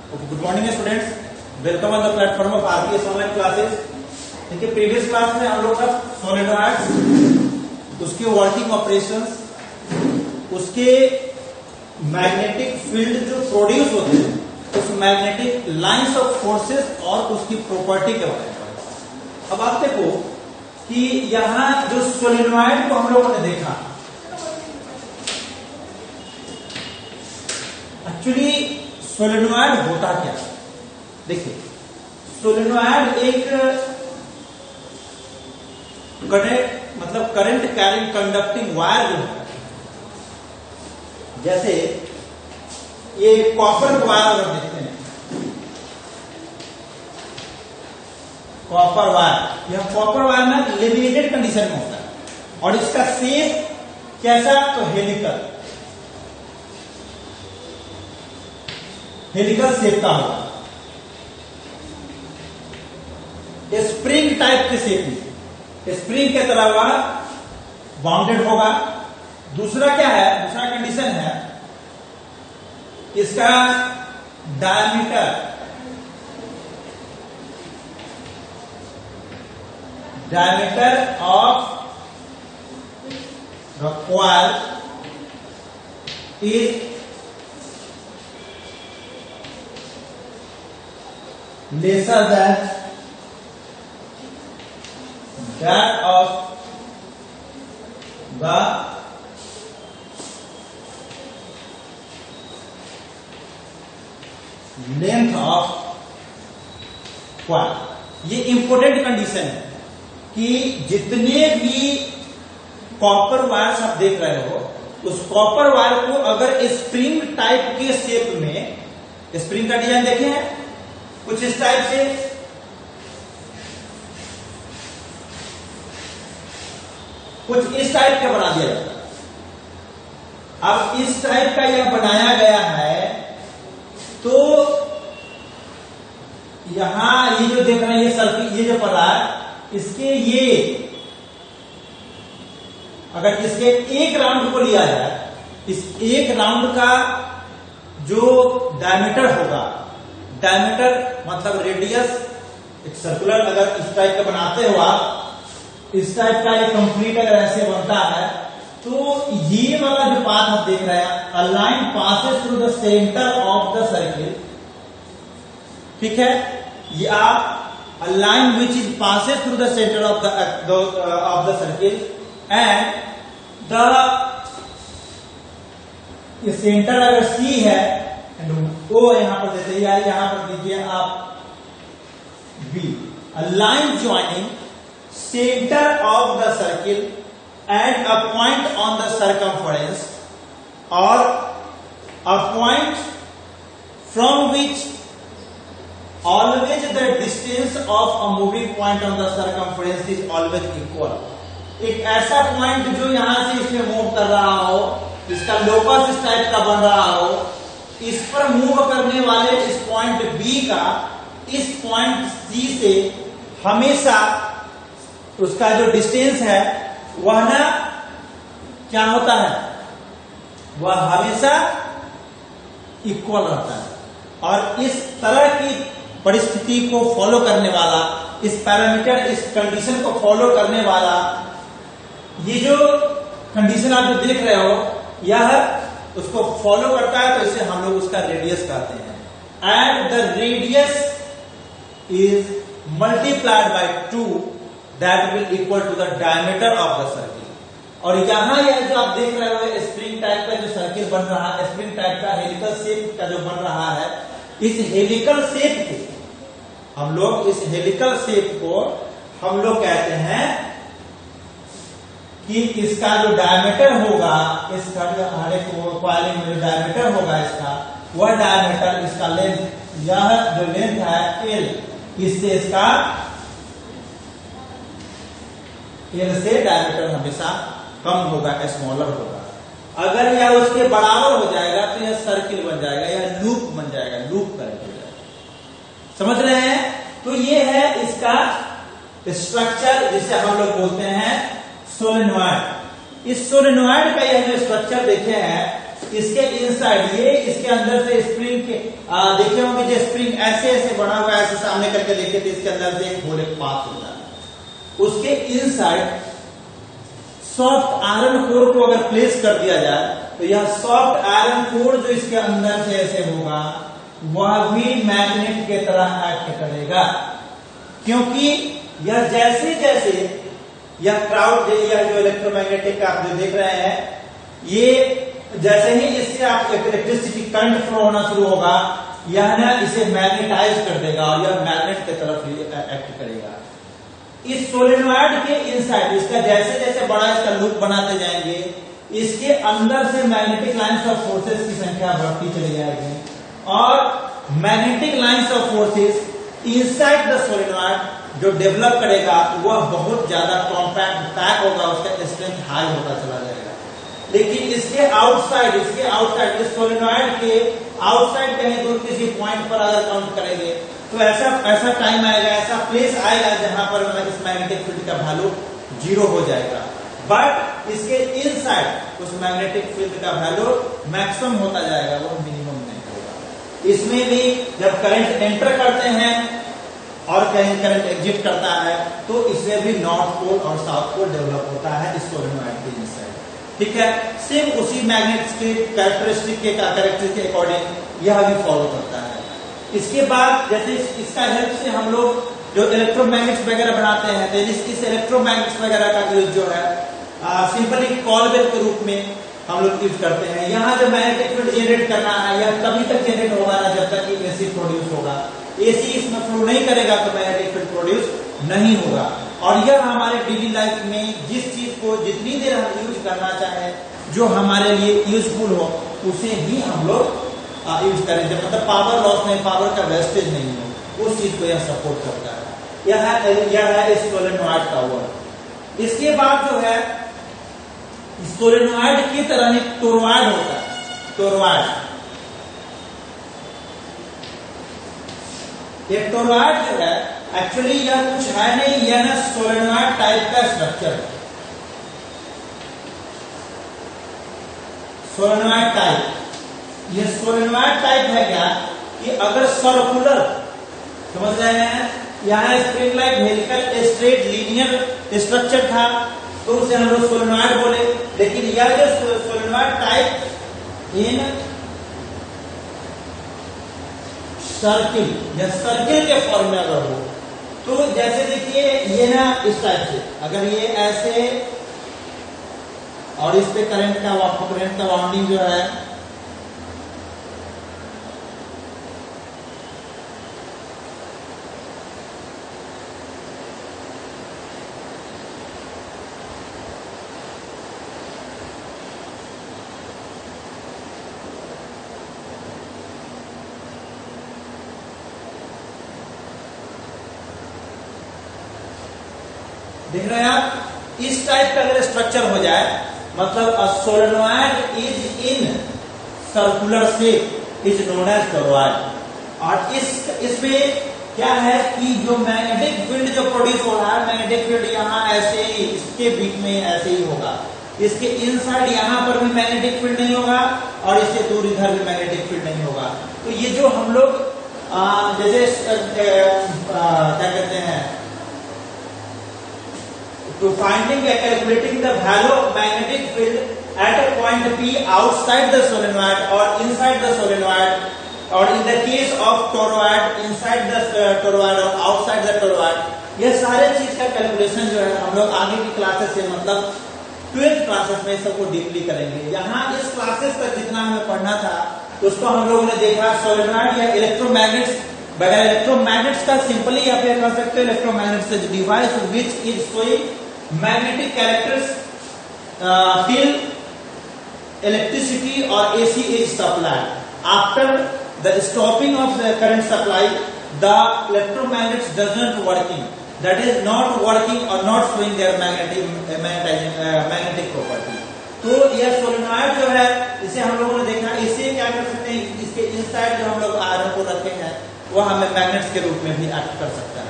Good morning students, welcome on the platform of RPS online classes. देखिए previous class में हम लोग सॉलिनॉइड्स, उसके वर्किंग ऑपरेशंस, उसके मैग्नेटिक फील्ड जो प्रोड्यूस होते हैं, उस मैग्नेटिक लाइंस ऑफ फोर्सेस और उसकी प्रॉपर्टी के बारे में। अब आप देखो कि यहां जो सोलेनॉइड को हम लोगों ने देखा, एक्चुअली सोलेनॉइड होता क्या? देखिए सोलेनॉइड एक करंट कैरिंग कंडक्टिंग वायर जो है, जैसे ये कॉपर वायर अगर देखते हैं, कॉपर वायर, यह कॉपर वायर ना लेमिनेटेड कंडीशन में होता है और इसका शेप कैसा? तो हेलिकल शेप का होगा, स्प्रिंग टाइप के शेप में, स्प्रिंग के तरह वह बाउंडेड होगा। दूसरा क्या है? दूसरा कंडीशन है इसका diameter of the coil is lesser than that of the length of coil। ये इंपॉर्टेंट कंडीशन है कि जितने भी कॉपर वायर्स आप देख रहे हो, उस कॉपर वायर को अगर स्प्रिंग टाइप के शेप में, स्प्रिंग का डिजाइन देखे हैं कुछ इस टाइप से, कुछ इस टाइप का बना दिया जाता है। अब इस टाइप का यह बनाया गया है, तो यहां ये जो देख रहे हैं, ये सर्किल, ये जो पड़ा है, इसके ये अगर इसके एक राउंड को लिया जाए, इस एक राउंड का जो डायमीटर होगा, डायमीटर मतलब रेडियस, एक सर्कुलर अगर इस टाइप का बनाते हो आप, इस टाइप का एक कंप्लीट अगर ऐसे बनता है, तो ये वाला जो पाथ आप देख रहे हैं, a line passes through the centre of the circle, ठीक है, ये आप a line which is passes through the centre of the circle and the centre अगर सी है, ओ यहां पर देते हैं, यहां पर दीजिए आप B, a line joining centre of the circle and a point on the circumference और a point from which always the distance of a moving point on the circumference is always equal. एक ऐसा point जो यहां से इसमें move कर रहा हो, इसका लोकस इस टाइप का बन रहा हो, इस पर मूव करने वाले इस पॉइंट बी का इस पॉइंट सी से हमेशा उसका जो डिस्टेंस है वह ना क्या होता है, वह हमेशा इक्वल रहता है। और इस तरह की परिस्थिति को फॉलो करने वाला, इस पैरामीटर, इस कंडीशन को फॉलो करने वाला, ये जो कंडीशन आप जो देख रहे हो, यह उसको फॉलो करता है, तो इसे हम लोग उसका रेडियस कहते हैं। And the radius is multiplied by 2 that will equal to the diameter of the circle. और यहां यह जो आप देख रहे हो स्प्रिंग टाइप का जो सर्किल बन रहा है, स्प्रिंग टाइप का हेलिकल शेप का जो बन रहा है, इस हेलिकल शेप को हम लोग, इस हेलिकल शेप को हम लोग कहते हैं कि इसका जो डायमीटर होगा, इसका जो हर एक कॉइल में जो डायमीटर होगा इसका, वह डायमीटर, इसका लेंथ, यह जो लेंथ है एल, इससे इसका एल से डायमीटर हमेशा कम होगा, स्मॉलर होगा। अगर यह उसके बराबर हो जाएगा तो यह सर्किल बन जाएगा, यह लूप बन जाएगा, लूप करंट हो जाएगा। समझ रहे हैं? तो ये है इसका स्ट्रक्चर, जिसे हम लोग बोलते हैं सोलेनॉइड। इस सोलेनॉइड का यह जो स्ट्रक्चर देखे हैं, इसके इनसाइड ये इसके अंदर से स्प्रिंग के देखे होंगे जो स्प्रिंग ऐसे ऐसे बना हुआ है, ऐसे सामने करके देखे थे, इसके अंदर से एक होल एक पास होता है। उसके इनसाइड सॉफ्ट आयरन कोर को अगर प्लेस कर दिया जाए तो यह सॉफ्ट आयरन कोर जो इसके अंदर से ऐसे होगा वह भी मैग्नेट के तरह एक्ट करेगा, क्योंकि यह जैसे जैसे यह क्राउड यह जो इलेक्ट्रोमैग्नेटिक आप जो देख रहे हैं, ये जैसे ही इससे आप इलेक्ट्रिसिटी करंट फ्लो होना शुरू होगा, यह ना इसे मैग्नेटाइज कर देगा और यह मैग्नेट की तरफ एक्ट करेगा। इस सोलेनॉइड के इनसाइड इसका जैसे जैसे बड़ा इसका लूप बनाते जाएंगे, इसके अंदर से मैग्नेटिक लाइंस ऑफ फोर्सेस की संख्या बढ़ती चली जाएगी और magnetic lines of forces inside the solenoid जो डेवलप करेगा वह बहुत ज्यादा कॉम्पैक्ट पैक होगा, उसका स्ट्रेंथ हाई होता चला जाएगा। लेकिन इसके आउटसाइड इस सोलेनॉइड के आउटसाइड कहीं दूर किसी पॉइंट पर अगर काउंट करेंगे तो ऐसा टाइम आएगा, ऐसा प्लेस आएगा जहां पर इस मैग्नेटिक फील्ड का वैल्यू 0 हो जाएगा। बट इसके इनसाइड उस मैग्नेटिक फील्ड का वैल्यू मैक्सिमम होता जाएगा, वो मिनिमम नहीं होगा। इसमें भी जब करंट एंटर करते हैं और कहीं करंट एग्जिट करता है तो इसमें भी नॉर्थ पोल और साउथ पोल डेवलप होता है इस सोलेनॉइड के इनसाइड। ठीक है, सेम उसी मैग्नेट के कैरेक्टरिस्टिक के अकॉर्डिंग यह भी फॉलो करता है। इसके बाद जैसे इसका हेल्प से हम लोग जो इलेक्ट्रोमैग्नेट्स वगैरह बनाते हैं, तो इस इलेक्ट्रोमैग्नेट्स वगैरह का यूज जो है सिंपली कॉल बेल के रूप में हम लोग यूज करते हैं। यहाँ जब मैग्नेटिक फील्ड जनरेट करना है, यह तभी तक जनरेट होगा ना जब तक एसी प्रोड्यूस होगा। एसी इसमें फ्लो नहीं करेगा तो मैग्नेटिक फील्ड प्रोड्यूस नहीं होगा। और यह हमारे डेली लाइफ में जिस चीज को जितनी देर हम यूज करना चाहें, जो हमारे लिए यूजफुल हो, उसे ही हम लोग यूज करें, मतलब पावर लॉस नहीं, पावर का वेस्टेज नहीं हो, उस चीज को यह सपोर्ट करता है। यह है इस सोलेनॉइड का वर्क। इसके बाद जो है सोलेनॉइड की तरह एक टोरॉइड होता है। टोरॉइड एक टोरॉइड जो है एक्चुअली यह कुछ है नहीं, यह ना सोलेनॉइड टाइप का स्ट्रक्चर है। सोलेनॉइड टाइप, यह सोलेनॉइड टाइप है क्या कि अगर सर्कुलर समझ रहे हैं, यहां spring like helical straight linear structure था तो उसे हम लोग सोलेनॉइड बोले। लेकिन यह जो सोलेनॉइड टाइप इन सर्किल या सर्किल के फॉर्म में अगर हो तो जैसे देखिए ये ना इस टाइप से, अगर ये ऐसे और इस पे करंट का बाउंडिंग जो है देख रहे हैं आप, इस टाइप का अगर स्ट्रक्चर हो जाए, मतलब a solenoid is in circular shape is known as toroid. और इसमें क्या है कि जो मैग्नेटिक फील्ड जो प्रोड्यूस हो रहा है, मैग्नेटिक फील्ड यहाँ ऐसे ही इसके बीच में ऐसे ही होगा, इसके इनसाइड यहाँ पर भी मैग्नेटिक फील्ड नहीं होगा और इससे दूर इधर भी मैग्नेटिक फील्ड नहीं होगा। तो ये जो हम लोग जैसे क्या कहते हैं, to finding and calculating the value of magnetic field at a point P outside the solenoid or inside the solenoid, or in the case of toroid inside the toroid or outside the toroid, ये सारे चीज का calculation जो है हम लोग आगे की क्लासेस से, मतलब 12th क्लासेस में सबको डीपली करेंगे। यहाँ इस क्लासेस तक जितना हमें पढ़ना था उसको हम लोगों ने देखा सोलेनॉइड या इलेक्ट्रोमैग्नेट्स वगैरह। इलेक्ट्रोमैग्नेट्स का सिंपली आप कह सकते हो electromagnets is device which is showing magnetic characters till electricity or AC is supplied. After the stopping of the current supply, the electromagnets does not working. That is not working or not showing their magnetic property. तो यह solenoid जो है इसे हम लोगों ने देखा, इसे क्या कर सकते हैं, इसके इनसाइड जो हम लोग आयरन को रखे हैं वह हमें मैग्नेट्स के रूप में भी एक्ट कर सकता है।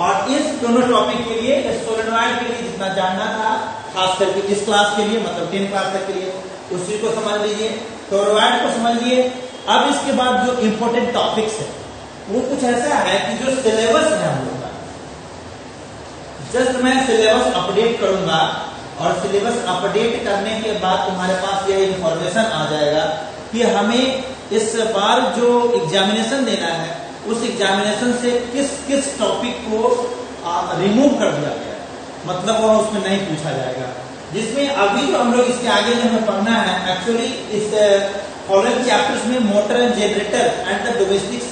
और इस दोनों टॉपिक के लिए, इस सोलेनॉइड के लिए जितना जानना था, खास करके इस क्लास के लिए, मतलब 10 क्लास तक के लिए, उस चीज को समझ लीजिए। टोरॉइड को समझ लिए। अब इसके बाद जो इंपॉर्टेंट टॉपिक्स है वो कुछ ऐसा है कि जो सिलेबस है हम लोग का, जस्ट मैं सिलेबस अपडेट करूंगा और सिलेबस अपडेट करने के बाद तुम्हारे पास यह इंफॉर्मेशन आ जाएगा कि हमें इस बार जो एग्जामिनेशन देना है उस एग्जामिनेशन से किस किस टॉपिक को रिमूव कर दिया गया है, मतलब वह उसमें नहीं पूछा जाएगा। जिसमें अभी जो हम लोग इसके आगे जो हमें पढ़ना है, एक्चुअली इस फॉलोइंग चैप्टर्स में motor and generator and the domestic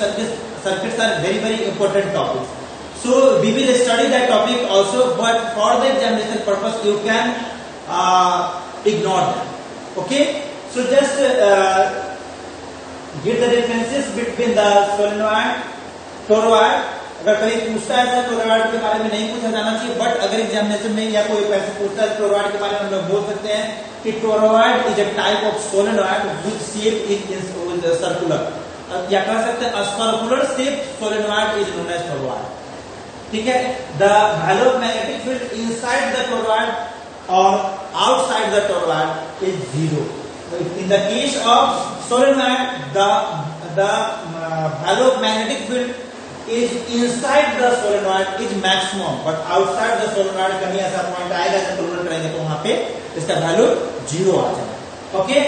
circuits are very very important topics. So we will study that topic also, but for the examination purpose you can ignore them. Okay? So just give the differences between the solenoid, toroid. अगर कहीं पूछता है तो toroid के बारे में नहीं पूछा जाना चाहिए, बट अगर एग्जामिनेशन में या कोई पैसे पूछता है टोरॉइड के बारे में हम लोग बोल सकते हैं कि toroid is a type of solenoid which shape is circular, या कह सकते हैं circular shape solenoid is known as toroid. ठीक है। The value of magnetic field inside the toroid और outside the toroid is zero. In the case of solenoid the value of magnetic field is inside the solenoid is maximum, but outside the solenoid कहीं ऐसा point आएगा जब toroid करेंगे तो वहां पे इसका वैल्यू जीरो आ जाएगा। ओके,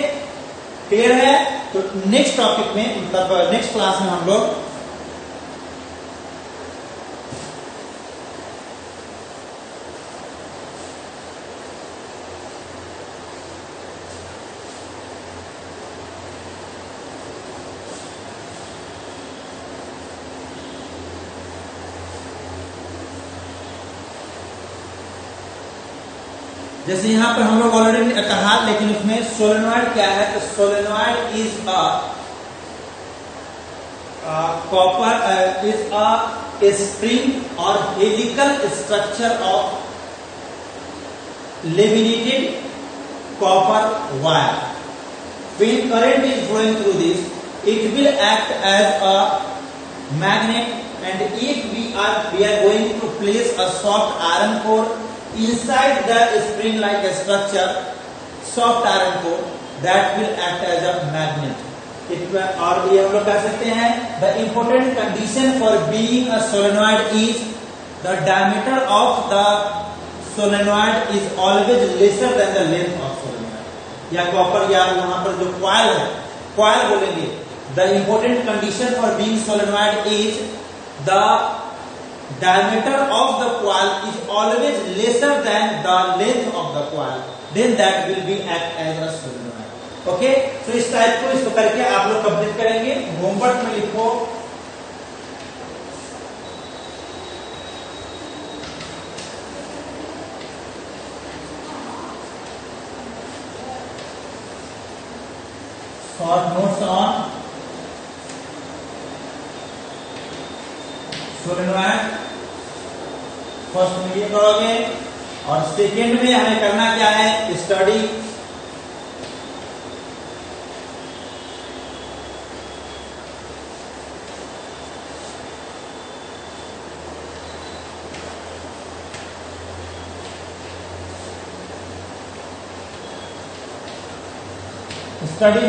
क्लियर है? तो नेक्स्ट टॉपिक में, मतलब नेक्स्ट क्लास में हम लोग जैसे यहां पर हम लोग ऑलरेडी कहा, लेकिन उसमें सोलेनॉइड क्या है, तो solenoid is copper is a spring और helical structure of laminated copper wire. When current is flowing through this, it will act as a magnet, and if we are going to place a soft iron core inside the spring-like structure, soft iron core, that will act as a magnet. और ये हम लोग कह सकते हैं the important condition for being a solenoid is the diameter of the solenoid is always lesser than the length of solenoid. या copper या वहां पर जो कॉइल है, कॉइल बोलेंगे। The important condition for being solenoid is the diameter of the coil is always lesser than the length of the coil, then that will be act as a solenoid। Okay, तो इस type को इसको करके आप लोग complete करेंगे। Homework में लिखो short notes on solenoid. First में ये करोगे और सेकेंड में हमें करना क्या है, स्टडी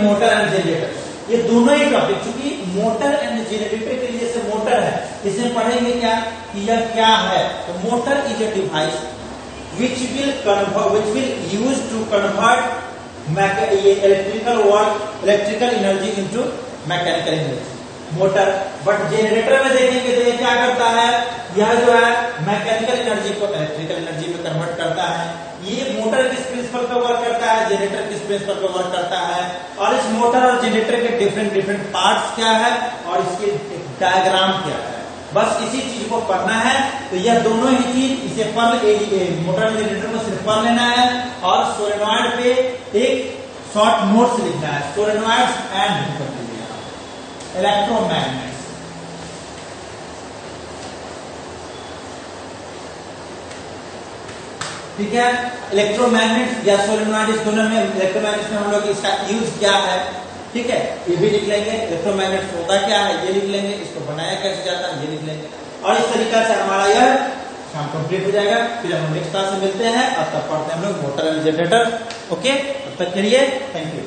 मोटर एंड जनरेटर। ये दोनों ही टॉपिक, चूंकि मोटर एंड जनरेटर के लिए, जैसे मोटर है इसमें पढ़ेंगे क्या कि यह क्या है। तो motor is a device which will use to convert electrical energy into mechanical energy, motor. But generator में देखेंगे तो ये क्या करता है, यह जो है मैकेनिकल एनर्जी को इलेक्ट्रिकल एनर्जी में कन्वर्ट करता है। ये मोटर किस प्रिंसिपल पर वर्क करता है, जनरेटर किस प्रिंसिपल पर वर्क करता है, और इस मोटर और जनरेटर के डिफरेंट डिफरेंट पार्ट्स क्या है और इसके डायग्राम क्या है। बस इसी चीज को पढ़ना है। तो यह दोनों ही चीज इसे पढ़, मोटर और जनरेटर को सिर्फ पढ़ लेना है और सोलेनॉइड पे एक शॉर्ट नोट्स लिखना है, सोलेनॉइड्स एंड इलेक्ट्रोमैग्नेट्स। ठीक है, इलेक्ट्रोमैग्नेट या सोलेनॉइड, इस दोनों में इलेक्ट्रोमैग्नेट में हम लोग इसका यूज क्या है, ठीक है, ये भी लिख लेंगे। इलेक्ट्रोमैग्नेट होता क्या है ये लिख लेंगे, इसको बनाया कैसे जाता है ये लिख लेंगे, और इस तरीका से हमारा यह काम कंप्लीट हो जाएगा। फिर हम नेक्स्ट क्लास में मिलते हैं और तब पढ़ते हैं हम लोग मोटर एंड जनरेटर। ओके, तब तक के लिए थैंक यू।